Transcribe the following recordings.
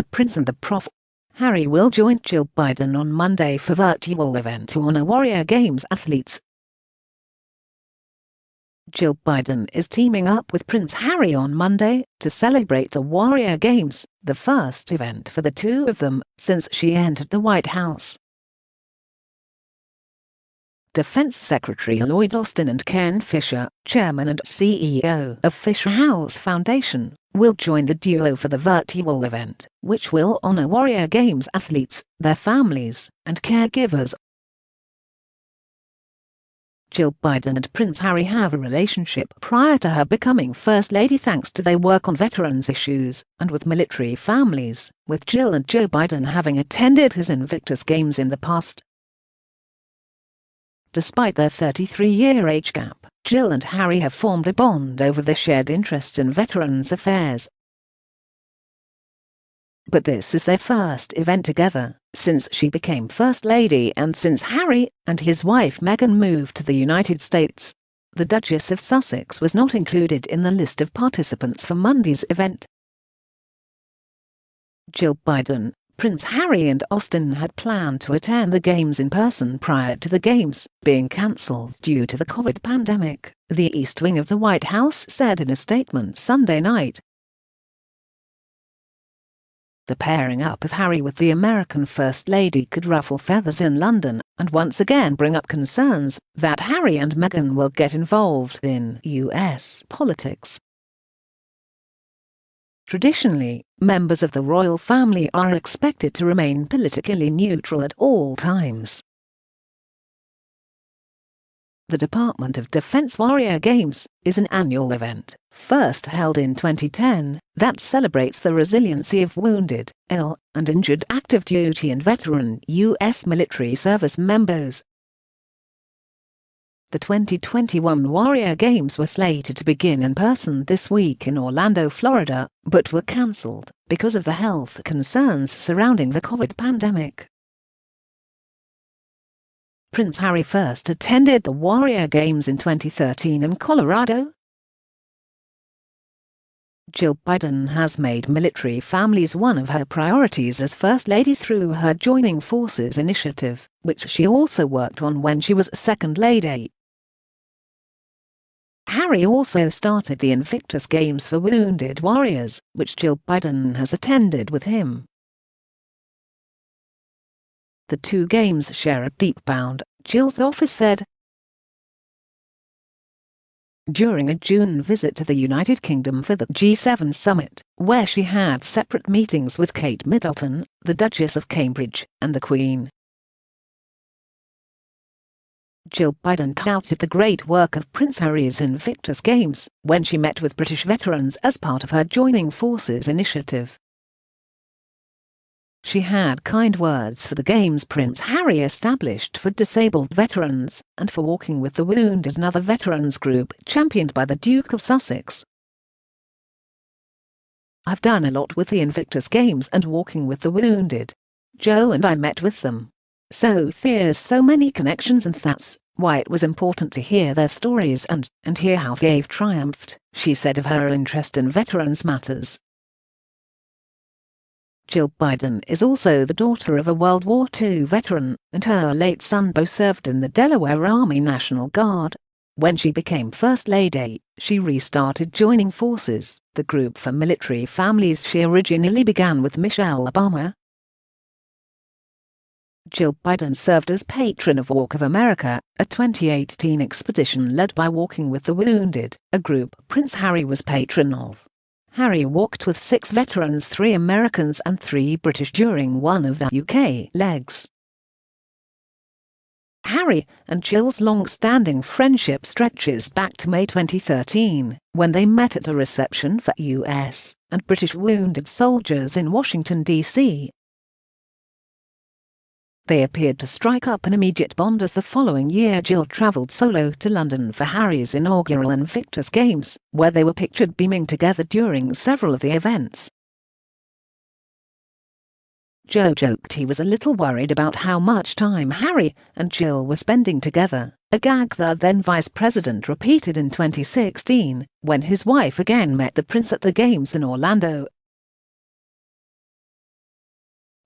The Prince and the Prof. Harry will join Jill Biden on Monday for virtual event to honor Warrior Games athletes. Jill Biden is teaming up with Prince Harry on Monday to celebrate the Warrior Games, the first event for the two of them since she entered the White House. Defense Secretary Lloyd Austin and Ken Fisher, chairman and CEO of Fisher House Foundation, will join the duo for the virtual event, which will honor Warrior Games athletes, their families, and caregivers. Jill Biden and Prince Harry have a relationship prior to her becoming First Lady thanks to their work on veterans issues and with military families, with Jill and Joe Biden having attended his Invictus Games in the past. Despite their 33-year age gap, Jill and Harry have formed a bond over their shared interest in veterans affairs. But this is their first event together since she became First Lady and since Harry and his wife Meghan moved to the United States. The Duchess of Sussex was not included in the list of participants for Monday's event. Jill Biden, Prince Harry and Austin had planned to attend the Games in person prior to the Games being cancelled due to the COVID pandemic, the East Wing of the White House said in a statement Sunday night. The pairing up of Harry with the American First Lady could ruffle feathers in London and once again bring up concerns that Harry and Meghan will get involved in US politics. Traditionally, members of the royal family are expected to remain politically neutral at all times. The Department of Defense Warrior Games is an annual event, first held in 2010, that celebrates the resiliency of wounded, ill, and injured active duty and veteran U.S. military service members. The 2021 Warrior Games were slated to begin in person this week in Orlando, Florida, but were cancelled because of the health concerns surrounding the COVID pandemic. Prince Harry first attended the Warrior Games in 2013 in Colorado. Jill Biden has made military families one of her priorities as First Lady through her Joining Forces initiative, which she also worked on when she was Second Lady. Harry also started the Invictus Games for Wounded Warriors, which Jill Biden has attended with him. The two games share a deep bond, Jill's office said. During a June visit to the United Kingdom for the G7 summit, where she had separate meetings with Kate Middleton, the Duchess of Cambridge, and the Queen. Jill Biden touted the great work of Prince Harry's Invictus Games when she met with British veterans as part of her Joining Forces initiative. She had kind words for the games Prince Harry established for disabled veterans and for Walking with the Wounded, another veterans group championed by the Duke of Sussex. I've done a lot with the Invictus Games and Walking with the Wounded. Joe and I met with them. So there's so many connections, and that's why it was important to hear their stories and hear how they've triumphed, she said of her interest in veterans matters. Jill Biden is also the daughter of a World War II veteran, and her late son Beau served in the Delaware Army National Guard. When she became First Lady, she restarted Joining Forces, the group for military families she originally began with Michelle Obama. Jill Biden served as patron of Walk of America, a 2018 expedition led by Walking with the Wounded, a group Prince Harry was patron of. Harry walked with 6 veterans, 3 Americans and 3 British during one of the UK legs. Harry and Jill's long-standing friendship stretches back to May 2013, when they met at a reception for US and British wounded soldiers in Washington, D.C. They appeared to strike up an immediate bond as the following year Jill travelled solo to London for Harry's inaugural Invictus Games, where they were pictured beaming together during several of the events. Joe joked he was a little worried about how much time Harry and Jill were spending together, a gag the then Vice President repeated in 2016, when his wife again met the Prince at the Games in Orlando.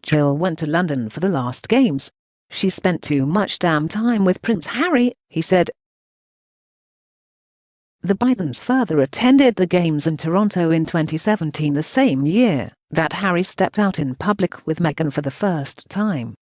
Jill went to London for the last games. She spent too much damn time with Prince Harry, he said. The Bidens further attended the games in Toronto in 2017, the same year that Harry stepped out in public with Meghan for the first time.